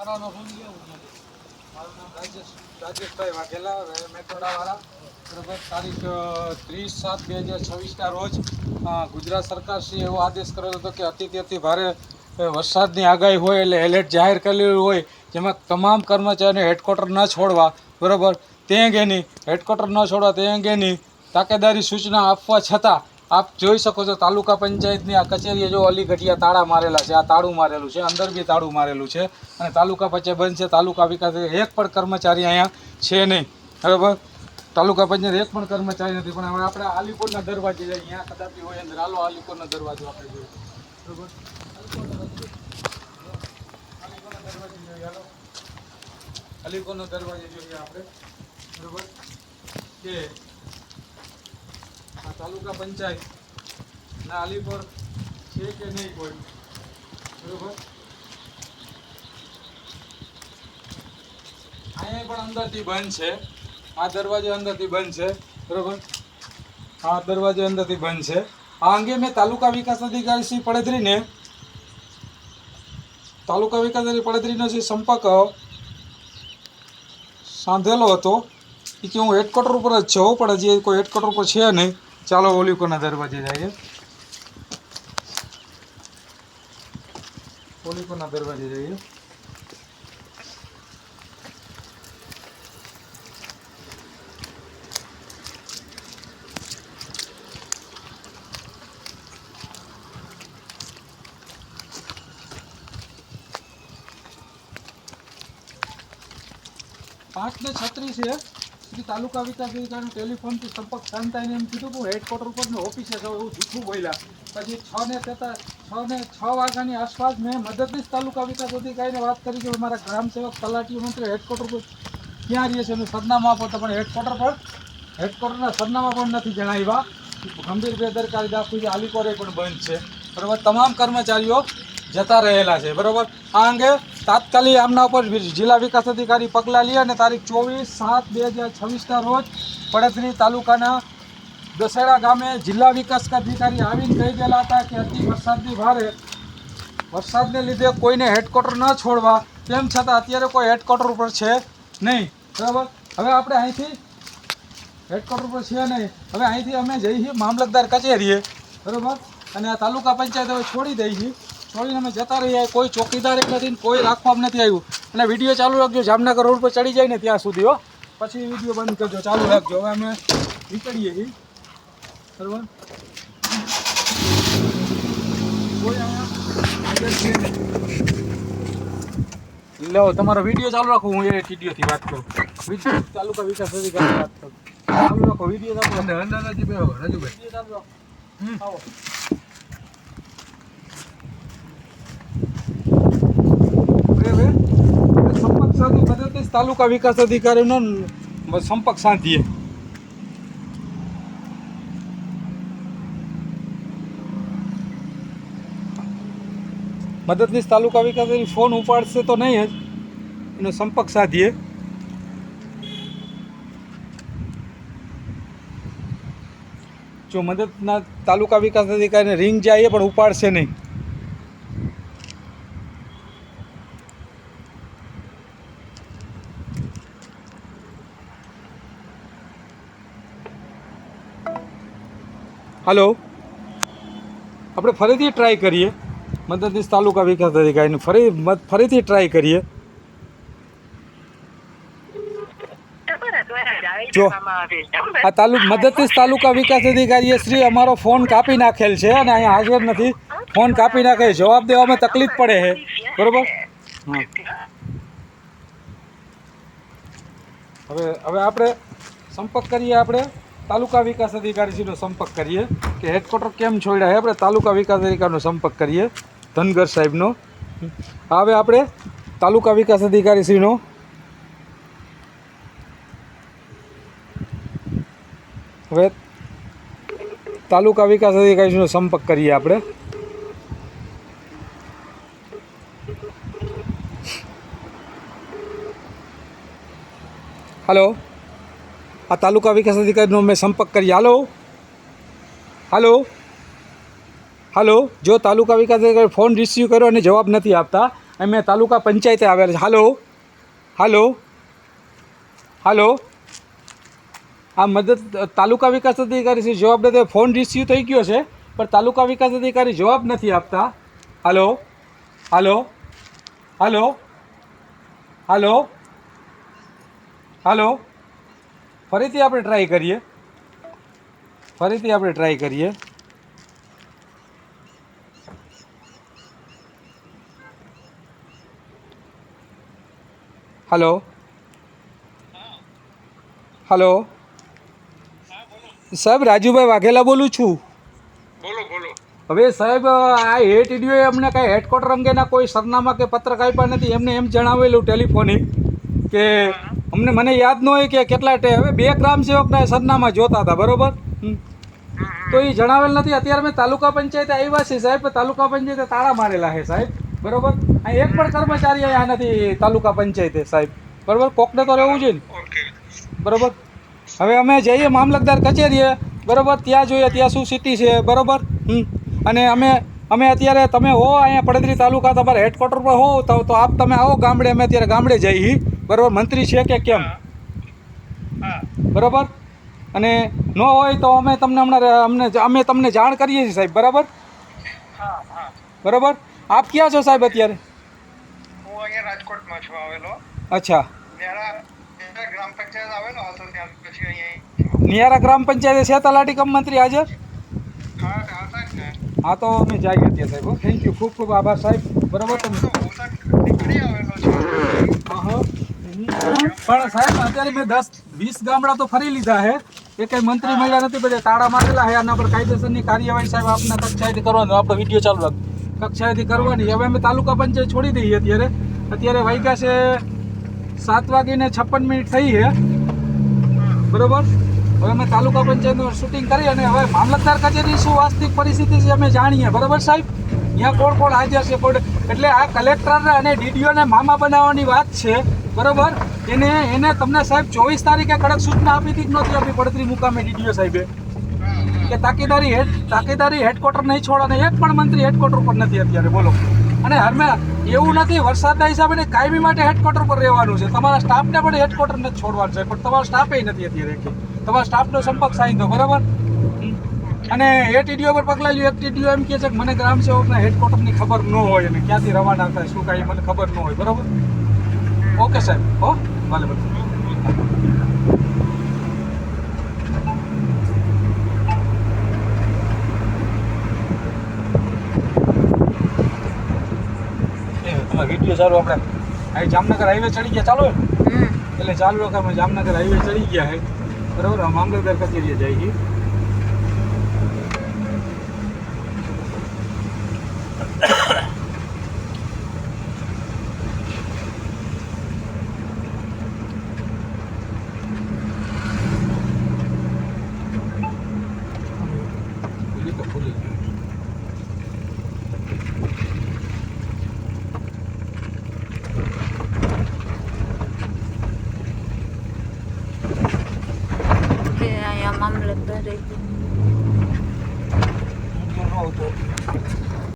મેથોડાનો room લેવું નથી. મારું નામ રાજેશભાઈ વાઘેલા, મેથોડાવાળા. બરાબર. તારીખ 30/7/2026ના રોજ ગુજરાત સરકારશ્રીએ એવો આદેશ કરેલો હતો કે અતિ ભારે વરસાદની આગાહી હોય એટલે એલર્ટ જાહેર કરેલું હોય, જેમાં તમામ કર્મચારીઓને હેડક્વાર્ટર ન છોડવા. બરાબર. તે અંગેની હેડક્વાર્ટર ન છોડવા તે અંગેની તાકેદારી સૂચના આપવા છતાં આપ જોઈ શકો છો તાલુકા પંચાયતની આ કચેરીએ જો અલીગઢિયા તાળા મારેલા છે. આ તાળું મારેલું છે, અંદર બી તાળું મારેલું છે અને તાલુકા પંચાયત બંધ છે. તાલુકા વિકાસ એક પણ કર્મચારી અહીંયા છે નહીં. બરાબર. તાલુકા પંચાયત એક પણ કર્મચારી નથી. પણ હવે આપણે આલીપુરના દરવાજે જઈએ, અહીંયા કદાચ હોય અંદર. હાલો આલીપુરનો દરવાજો આપણે જોઈએ. બરાબર. અલીપુરનો દરવાજો જોઈએ આપણે. બરાબર. કે આ તાલુકા પંચાયત ના અલીપુર છે કે નહીં કોઈ. બરાબર. અહીંયા પણ અંદરથી બંધ છે. આ દરવાજો અંદરથી બંધ છે. બરાબર. આ દરવાજો અંદરથી બંધ છે. આ અંગે મેં તાલુકા વિકાસ અધિકારી શ્રી પડદરીને પડદરીનો જે સંપર્ક સાંધેલો હતો એ કે હું હેડક્વાર્ટર ઉપર જ છું, પણ હજી કોઈ હેડક્વાર્ટર ઉપર છે નહીં. ચાલો ઓલીકોના દરવાજે જઈએ. ઓલીકોના દરવાજે જઈએ. પાંચ ને 36 શ્રી તાલુકા વિકાસ અધિકારીનો ટેલિફોનથી સંપર્ક સાંધાઈને એમ કીધું કે હેડક્વાર્ટર ઉપર ને ઓફિસે જાઉં, એવું જૂઠું બોલ્યા. પછી 6 વાગ્યાની આસપાસ મેં મદદનીશ તાલુકા વિકાસ અધિકારીને વાત કરી કે મારા ગ્રામસેવક તલાટી મંત્રી હેડક્વાર્ટર પર ક્યાં રહીએ છે એનું સરનામા આપો. તો પણ હેડક્વાર્ટરના સરનામા પણ નથી જણાવ્યા. ગંભીર બેદરકારી દાખવી છે. આલીપોરે પણ બંધ છે. બરાબર. તમામ કર્મચારીઓ જતા રહેલા છે. બરાબર. આ અંગે તાત્કાલિક આમના ઉપર જિલ્લા વિકાસ અધિકારી પગલાં લે અને તારીખ 24/7/2026ના રોજ પડદરી તાલુકાના દસેડા ગામે જિલ્લા વિકાસ અધિકારી આવીને કહી ગયેલા હતા કે અતિ વરસાદને લીધે કોઈને હેડક્વાર્ટર ન છોડવા. તેમ છતાં અત્યારે કોઈ હેડક્વાર્ટર ઉપર છે નહીં. બરાબર. હવે આપણે અહીંથી હેડક્વાર્ટર ઉપર છે નહીં. હવે અહીંથી અમે જઈએ મામલતદાર કચેરીએ. બરાબર. અને આ તાલુકા પંચાયત હવે છોડી દઈ છીએ. છોડીને અમે જતા રહીએ. કોઈ ચોકીદાર નથી, કોઈ રાખવામાં નથી આવ્યું. અને વિડીયો ચાલુ રાખજો. જામનગર રોડ પર ચડી જાય ને ત્યાં સુધી હો, પછી વિડીયો બંધ કરજો. ચાલુ રાખજો. હવે અમે નીકળીએ છીએ. બરાબર. કોઈ અહીંયા લો તમારો વિડીયો ચાલુ રાખો. હું એ વિડીયોથી વાત કરું. તાલુકા વિકાસ અધિકારી વાત કરું. ચાલુ રાખો. વિડીયો ચાલુ રાખો. રાજુભાઈ વિડીયો ચાલુ રાખો. આવો. સંપર્ક સાધી મદદનીશ તાલુકા વિકાસ અધિકારીનો સંપર્ક સાધીએ. મદદનીશ તાલુકા વિકાસ અધિકારી ફોન ઉપાડશે તો નહીં જ, એનો સંપર્ક સાધીએ. જો મદદના તાલુકા વિકાસ અધિકારીને રિંગ જાય પણ ઉપાડશે નહીં. હલો. આપણે ફરીથી ટ્રાય કરીએ. મદદનીશ તાલુકા વિકાસ અધિકારીને ફરીથી ટ્રાય કરીએ. જો આ મદદનીશ તાલુકા વિકાસ અધિકારીએ શ્રી અમારો ફોન કાપી નાખેલ છે અને અહીંયા હાજર નથી. ફોન કાપી નાખે, જવાબ દેવામાં તકલીફ પડે છે. બરોબર. હા. હવે આપણે સંપર્ક કરીએ. આપણે તાલુકા વિકાસ અધિકારીશ્રીનો સંપર્ક કરીએ કે હેડક્વાર્ટર કેમ છોડ્યા છે. આપણે તાલુકા વિકાસ અધિકારીનો સંપર્ક કરીએ, ધનગર સાહેબનો. હવે આપણે તાલુકા વિકાસ અધિકારીશ્રીનો તાલુકા વિકાસ અધિકારીનો સંપર્ક કરીએ આપણે. હલો. આ તાલુકા વિકાસ અધિકારીનો મેં સંપર્ક કરીએ. હાલો. જો તાલુકા વિકાસ અધિકારી ફોન રિસીવ કર્યો અને જવાબ નથી આપતા. અમે તાલુકા પંચાયતે આવેલા છે. હાલો હાલો હાલો, આ મદદ તાલુકા વિકાસ અધિકારી છે, જવાબ નથી. ફોન રિસીવ થઈ ગયો છે પણ તાલુકા વિકાસ અધિકારી જવાબ નથી આપતા. હાલો હાલો હાલો હાલો હાલો, ફરીથી આપણે ટ્રાય કરીએ, હાલો હાલો સાહેબ, રાજુભાઈ વાઘેલા બોલું છું. બોલો બોલો. હવે સાહેબ, આ એટીડીઓએ અમને કાંઈ હેડક્વાર્ટર અંગેના કોઈ સરનામા કે પત્રક આપ્યા નથી. એમને એમ જણાવેલું ટેલિફોનિક કે મને યાદ ન હોય કે કેટલા હવે 2 ગ્રામ સેવકના સરનામા જોતા હતા, બરાબર? તો એ જણાવેલ નથી. અત્યારે મેં તાલુકા પંચાયતે આવ્યા છે સાહેબ, તાલુકા પંચાયતે તાળા મારેલા છે સાહેબ, બરાબર? અહીં એક પણ કર્મચારી અહીંયા નથી તાલુકા પંચાયતે સાહેબ, બરાબર? કોકને તો રહેવું જોઈએ ને, બરાબર? હવે અમે જઈએ મામલતદાર કચેરીએ, બરાબર? ત્યાં જોઈએ ત્યાં શું સિટી છે, બરાબર? અને અમે અત્યારે તમે હો અહીંયા પડદરી તાલુકા તમારા હેડક્વાર્ટર પર હો તો તમે આવો ગામડે, અમે અત્યારે ગામડે જઈએ, બરાબર? મંત્રી છે કે કેમ, બરાબર? અને ન હોય તો અમે તમને જાણ કરીએ છીએ સાહેબ, બરાબર? બરાબર. આપ ક્યાં છો સાહેબ અત્યારે? હું અહીંયા રાજકોટમાં છું આવેલો. અચ્છા, નિયારા ગ્રામ પંચાયત આવેલો હતો ત્યાં પછી અહીંયા. નિયારા ગ્રામ પંચાયતે છે તલાટી કમ મંત્રી હાજર? હા સાહેબ ને. હા તો અમે જઈએ ત્યાં સાહેબ. થેન્ક યુ, ખૂબ ખૂબ આભાર સાહેબ, બરાબર? તમે નીકળી આવેલો છું. પણ સાહેબ અત્યારે મેં 10-20 ગામડા તો ફરી લીધા છે, એ કંઈ મંત્રી મળ્યા નથી, બધે તાળા મારેલા છે. આના પર કાયદેસરની કાર્યવાહી સાહેબ આપના કક્ષાએથી કરવાનું. આપણો વિડીયો ચાલુ રાખ, કક્ષાએથી કરવાની. હવે અમે તાલુકા પંચાયત છોડી દઈએ. અત્યારે વાગ્યા છે 7:56 થઈ છે, બરાબર? હવે અમે તાલુકા પંચાયતનું શૂટિંગ કરી અને હવે મામલતદાર કચેરી શું વાસ્તવિક પરિસ્થિતિ છે અમે જાણીએ, બરાબર સાહેબ? ત્યાં કોણ હાજર છે એટલે આ કલેક્ટર અને ડીડીઓને મામા બનાવવાની વાત છે, બરાબર? એને તમને સાહેબ 24 તારીખે કડક સૂચના આપી હતી કે નહોતી આપી પડતરી મુકામે ડીડીઓ સાહેબે કે તાકીદારી હેડક્વાર્ટર નહીં છોડે? એક પણ મંત્રી હેડક્વાર્ટર પર નથી અત્યારે, બોલો. અને એવું નથી, વરસાદના હિસાબે કાયમી માટે હેડક્વાર્ટર પર રહેવાનું છે. તમારા સ્ટાફને પણ હેડક્વાર્ટર નથી છોડવાનું છે, પણ તમારો સ્ટાફે નથી અત્યારે. તમારા સ્ટાફનો સંપર્ક સાધી દો, બરાબર? અને એટીડીઓ પર પગલાં લ્યો. એક ટીડીઓ એમ કહે છે કે મને ગ્રામ સેવકના હેડક્વાર્ટરની ખબર ન હોય અને ક્યાંથી રવાના થાય શું કાંઈ મને ખબર ન હોય, બરાબર? ઓકે સાહેબ, હો ભલે ભલે. વિડીયો ચાલુ આપણે અહીં જામનગર હાઈવે ચડી ગયા, ચાલો એટલે ચાલુ રાખે. અમે જામનગર હાઈવે ચડી ગયા છે, બરાબર? મામલતદાર કચેરીએ જઈએ. મામલતદાર